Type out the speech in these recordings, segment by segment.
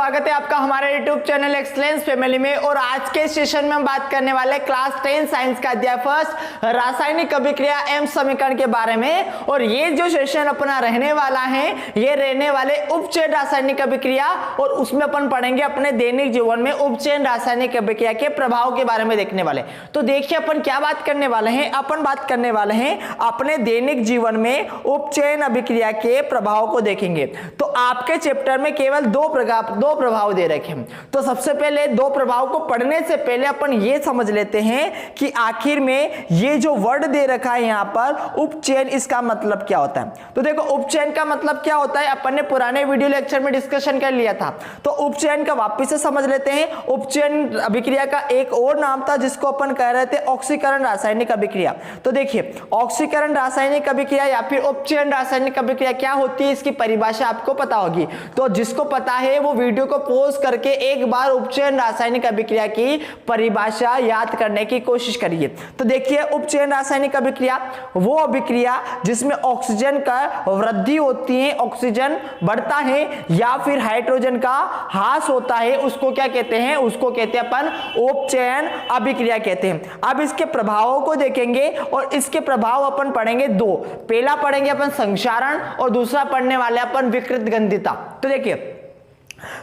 स्वागत है आपका हमारे YouTube चैनल एक्सलेंस फैमिली में। और आज के सेशन में हम बात करने वाले क्लास 10 साइंस का अध्याय फर्स्ट रासायनिक अभिक्रिया एवं समीकरण के बारे में। और ये जो सेशन अपना रहने वाला है ये रहने वाले उपचयन रासायनिक अभिक्रिया, और उसमें अपन पढ़ेंगे अपने दैनिक जीवन में उपचयन रासायनिक अभिक्रिया के प्रभाव के बारे में देखने वाले। तो देखिए अपन क्या बात करने वाले हैं, अपन बात करने वाले हैं अपने दैनिक जीवन में उपचयन अभिक्रिया के प्रभाव को देखेंगे। तो आपके चैप्टर में केवल दो प्रभाव दे रखे हैं। तो सबसे पहले दो प्रभाव को पढ़ने से पहले अपन ये समझ लेते हैं कि आखिर में ये जो वर्ड दे रखा है यहां पर उपचयन, इसका मतलब क्या होता है। तो देखो उपचयन का मतलब क्या होता है अपन ने पुराने वीडियो लेक्चर में डिस्कशन कर लिया था। तो उपचयन का वापस से समझ लेते हैं। उपचयन अभिक्रिया का एक और नाम था जिसको अपन कह रहे थे ऑक्सीकरण रासायनिक अभिक्रिया। तो देखिए ऑक्सीकरण रासायनिक अभिक्रिया या फिर उपचयन रासायनिक अभिक्रिया क्या होती है, इसकी परिभाषा आपको पता होगी। तो जिसको पता है वो वीडियो को पॉज करके एक बार उपचयन रासायनिक अभिक्रिया की परिभाषा याद करने की कोशिश करिए। तो देखिए उपचयन रासायनिक अभिक्रिया वो अभिक्रिया जिसमें ऑक्सीजन का वृद्धि होती है, ऑक्सीजन बढ़ता है, या फिर हाइड्रोजन का ह्रास होता है, उसको क्या कहते हैं, उसको कहते हैं अपन उपचयन अभिक्रिया कहते हैं। अब इसके प्रभावों को देखेंगे और इसके प्रभाव अपन पढ़ेंगे दो। पहला पढ़ेंगे अपन संक्षारण और दूसरा पढ़ने वाले अपन विकृत गंधिता। तो देखिए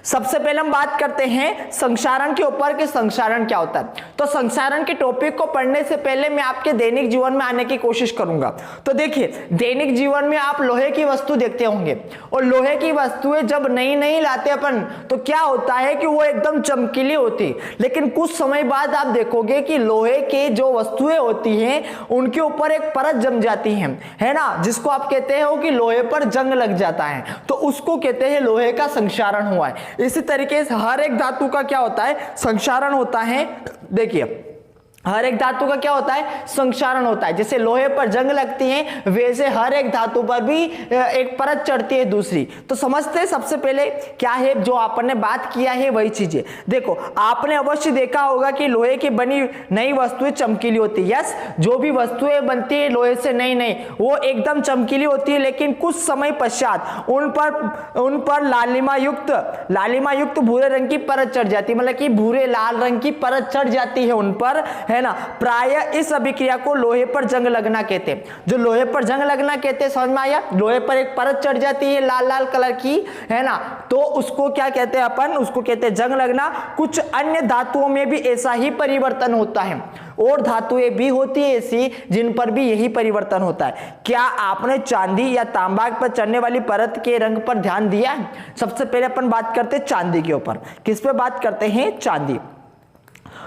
सबसे पहले हम बात करते हैं संक्षारण के ऊपर कि संक्षारण क्या होता है। तो संक्षारण के टॉपिक को पढ़ने से पहले मैं आपके दैनिक जीवन में आने की कोशिश करूंगा। तो देखिए दैनिक जीवन में आप लोहे की वस्तु देखते होंगे, और लोहे की वस्तुएं जब नई नई लाते अपन तो क्या होता है कि वो एकदम चमकीली होती, लेकिन कुछ समय बाद आप देखोगे कि लोहे के जो वस्तुएं होती हैं उनके ऊपर एक परत जम जाती है ना, जिसको आप कहते हो कि लोहे पर जंग लग जाता है। तो उसको कहते हैं लोहे का संक्षारण हुआ है। इसी तरीके से हर एक धातु का क्या होता है, संक्षारण होता है। देखिए हर एक धातु का क्या होता है, संक्षारण होता है। जैसे लोहे पर जंग लगती है वैसे हर एक धातु पर भी एक परत चढ़ती है दूसरी। तो समझते हैं सबसे पहले क्या है जो आपने बात किया है वही चीजें। देखो आपने अवश्य देखा होगा कि लोहे की बनी नई वस्तुएं चमकीली होती है। यस, जो भी वस्तुएं बनती है लोहे से नई नई वो एकदम चमकीली होती है, लेकिन कुछ समय पश्चात उन पर लालिमा युक्त भूरे रंग की परत चढ़ जाती है, मतलब कि भूरे लाल रंग की परत चढ़ जाती है उन पर, है ना। प्रायः इस अभिक्रिया को लोहे पर जंग लगना कहते हैं। जो लोहे पर जंग लगना कहते हैं, समझ में आया, लोहे पर एक परत चढ़ जाती है लाल लाल कलर की, है ना, तो उसको क्या कहते हैं अपन, उसको कहते हैं जंग लगना। कुछ अन्य धातुओं में भी ऐसा ही परिवर्तन होता है, और धातुएं भी होती है ऐसी जिन पर भी यही परिवर्तन होता है। क्या आपने चांदी या तांबा पर चढ़ने वाली परत के रंग पर ध्यान दिया? सबसे पहले अपन बात करते हैं चांदी के ऊपर। किस पे बात करते हैं, चांदी।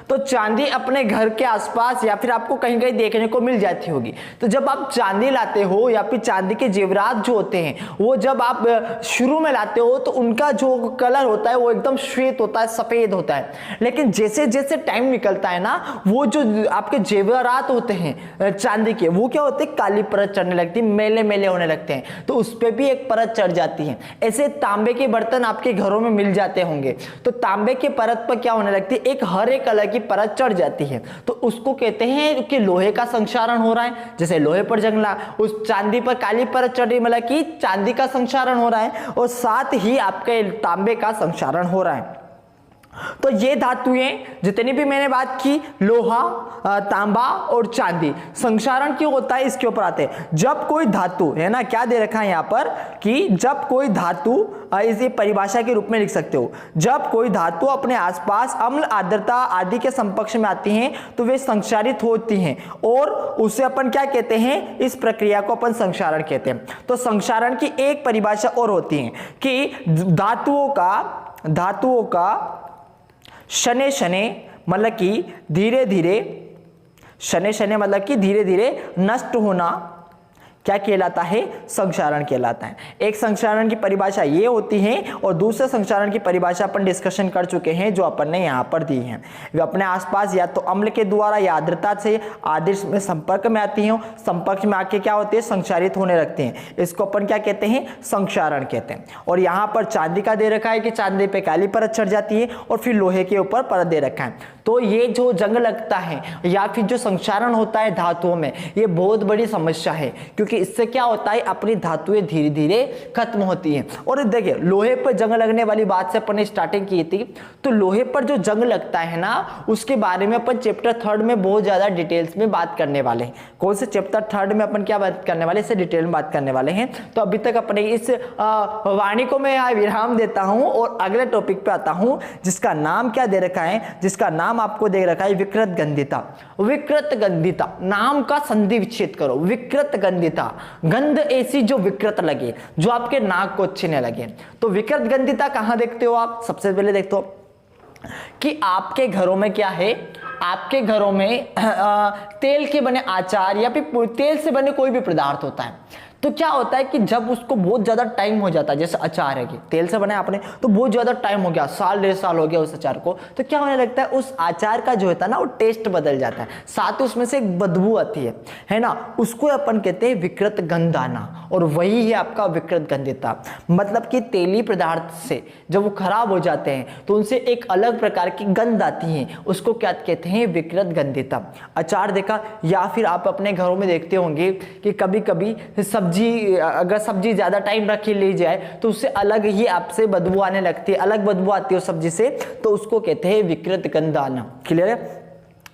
तो चांदी अपने घर के आसपास या फिर आपको कहीं कहीं देखने को मिल जाती होगी। तो जब आप चांदी लाते हो या फिर चांदी के जेवरात जो होते हैं वो जब आप शुरू में लाते हो तो उनका जो कलर होता है वो एकदम श्वेत होता है, सफेद होता है। लेकिन जैसे जैसे टाइम निकलता है ना, वो जो आपके जेवरात होते हैं चांदी के वो क्या होते हैं, काली परत चढ़ने लगती है, मेले मेले होने लगते हैं, तो उस पर भी एक परत चढ़ जाती है। ऐसे तांबे के बर्तन आपके घरों में मिल जाते होंगे, तो तांबे के परत पर क्या होने लगती है, एक हरे कलर की परत चढ़ जाती है। तो उसको कहते हैं कि लोहे का संक्षारण हो रहा है। जैसे लोहे पर जंगला, उस चांदी पर काली परत चढ़ी, मतलब कि चांदी का संक्षारण हो रहा है, और साथ ही आपके तांबे का संक्षारण हो रहा है। तो ये धातुएं जितनी भी मैंने बात की, लोहा, तांबा और चांदी, संक्षारण क्यों होता है इसके ऊपर आते हैं। जब कोई धातु, है ना, क्या दे रखा है यहां पर कि जब कोई धातु, इसे परिभाषा के रूप में लिख सकते हो, जब कोई धातु अपने आसपास अम्ल, आर्द्रता आदि के संपर्क में आती हैं तो वे संक्षारित होती हैं, और उसे अपन क्या कहते हैं, इस प्रक्रिया को अपन संक्षारण कहते हैं। तो संक्षारण की एक परिभाषा और होती है कि धातुओं का शने शने मतलब कि धीरे धीरे नष्ट होना क्या कहलाता है, संक्षारण कहलाता है। एक संक्षारण की परिभाषा ये होती है, और दूसरे संक्षारण की परिभाषा अपन डिस्कशन कर चुके हैं जो अपन ने यहाँ पर दी है। वे अपने आसपास या तो अम्ल के द्वारा या आर्द्रता से आदि में संपर्क में आती हैं, संपर्क में आके क्या होते हैं, संक्षारित होने लगते हैं। इसको अपन क्या कहते हैं, संक्षारण कहते हैं। और यहाँ पर चांदी का दे रखा है कि चांदी पे काली परत चढ़ जाती है और फिर लोहे के ऊपर परत दे रखा है। तो ये जो जंग लगता है या फिर जो संक्षारण होता है धातुओं में, ये बहुत बड़ी समस्या है, क्योंकि इससे क्या होता है अपनी धातुएं धीरे धीरे खत्म होती हैं। और देखिए लोहे पर जंग लगने वाली बात से अपन ने स्टार्टिंग की थी, तो लोहे पर जो जंग लगता है ना उसके बारे में अपन चैप्टर 3 में बहुत ज्यादा डिटेल्स में बात करने वाले हैं। कौन से चैप्टर 3 में अपन क्या बात करने वाले, इससे डिटेल में बात करने वाले हैं। तो अभी तक अपने इस वाणी को मैं यहाँ विराम देता हूं और अगले टॉपिक पे आता हूं, जिसका नाम क्या दे रखा है, जिसका नाम आपको दे रखा है विकृत गंधिता। विकृत गंधिता नाम का संधि विच्छेद करो। विकृत गंधिता, गंध ऐसी जो विकृत लगे, जो आपके नाक को अच्छी नहीं लगे। तो विकृत गंधिता कहां देखते हो आप? सबसे पहले देखते हो कि आपके घरों में क्या है, आपके घरों में तेल के बने अचार या फिर तेल से बने कोई भी पदार्थ होता है, तो क्या होता है कि जब उसको बहुत ज्यादा टाइम हो जाता है, जैसे अचार है कि तेल से बने आपने, तो बहुत ज्यादा टाइम हो गया, साल 1.5 साल हो गया उस अचार को, तो क्या होने लगता है उस अचार का जो होता है ना वो टेस्ट बदल जाता है, साथ ही उसमें से एक बदबू आती है ना, उसको अपन कहते हैं विकृत गंध आना। और वही है आपका विकृत गंधिता, मतलब कि तेली पदार्थ से जब वो खराब हो जाते हैं तो उनसे एक अलग प्रकार की गंध आती है, उसको क्या कहते हैं विकृत गंधिता। अचार देखा, या फिर आप अपने घरों में देखते होंगे कि कभी कभी अगर सब्जी ज्यादा टाइम रखी ली जाए तो उससे अलग ही आपसे बदबू आने लगती है, अलग बदबू आती है उस सब्जी से, तो उसको कहते हैं विकृत गंध आना। क्लियर है?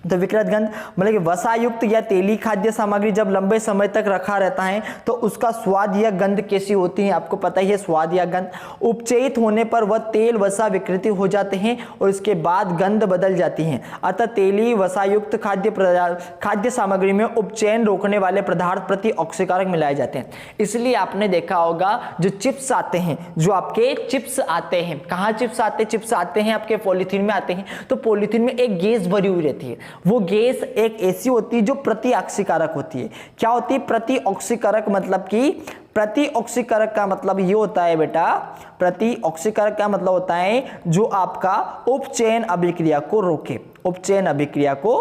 तो विकृत गंध मतलब कि वसायुक्त या तेली खाद्य सामग्री जब लंबे समय तक रखा रहता है तो उसका स्वाद या गंध कैसी होती है, आपको पता ही है स्वाद या गंध। उपचयित होने पर वह तेल वसा विकृति हो जाते हैं और इसके बाद गंध बदल जाती है। अतः तेली वसायुक्त खाद्य सामग्री में उपचयन रोकने वाले पदार्थ प्रति ऑक्सीकारक मिलाए जाते हैं। इसलिए आपने देखा होगा जो चिप्स आते हैं, जो आपके चिप्स आते हैं, कहाँ चिप्स आते हैं? चिप्स आते हैं आपके पॉलीथीन में आते हैं, तो पॉलीथीन में एक गैस भरी हुई रहती है, वो गैस एक ऐसी होती है जो प्रति ऑक्सीकारक होती है। क्या होती है प्रति ऑक्सीकारक? मतलब कि प्रति ऑक्सीकारक का मतलब ये होता है बेटा, प्रति ऑक्सीकारक का मतलब होता है जो आपका उपचयन अभिक्रिया को रोके, उपचयन अभिक्रिया को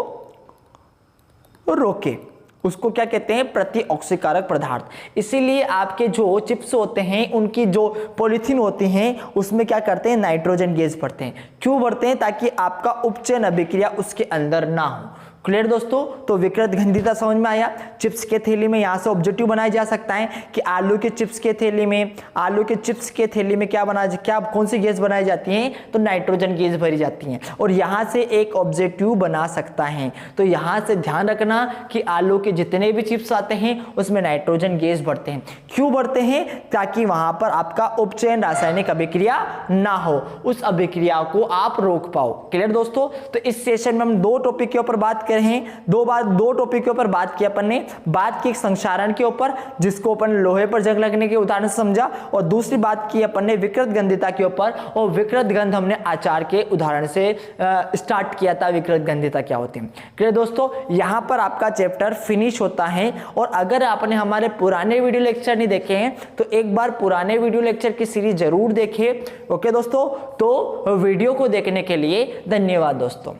रोके, उसको क्या कहते हैं प्रति ऑक्सीकारक पदार्थ। इसीलिए आपके जो चिप्स होते हैं उनकी जो पॉलीथीन होती हैं उसमें क्या करते हैं नाइट्रोजन गैस भरते हैं। क्यों भरते हैं? ताकि आपका उपचयन अभिक्रिया उसके अंदर ना हो। क्लियर दोस्तों? तो विकृत गंधिता समझ में आया। चिप्स के थैली में यहां से ऑब्जेक्टिव बनाया जा सकता है कि आलू के चिप्स के थैली में, आलू के चिप्स के थैली में क्या कौन सी गैस बनाई जाती है? तो नाइट्रोजन गैस भरी जाती है। और यहां से एक ऑब्जेक्टिव बना सकता है। तो यहां से ध्यान रखना कि आलू के जितने भी चिप्स आते हैं उसमें नाइट्रोजन गैस भरते हैं। क्यों भरते हैं? ताकि वहां पर आपका उपचयन रासायनिक अभिक्रिया ना हो, उस अभिक्रिया को आप रोक पाओ। क्लियर दोस्तों? तो इस सेशन में हम दो टॉपिक के ऊपर बात हैं, दो टॉपिक के ऊपर बात की अपन ने। बात की संक्षारण के ऊपर, जिसको अपन लोहे पर जंग लगने के उदाहरण से समझा, और दूसरी बात की अपन ने विकृत गंधिता के ऊपर, और विकृत गंध हमने आचार के उदाहरण से स्टार्ट किया था विकृत गंधिता क्या होती है। क्लियर दोस्तों? यहां पर आपका चैप्टर फिनिश होता है। और अगर आपने हमारे पुराने वीडियो लेक्चर नहीं देखे हैं तो एक बार पुराने वीडियो लेक्चर की सीरीज जरूर देखिए। ओके दोस्तों? तो वीडियो को देखने के लिए धन्यवाद दोस्तों।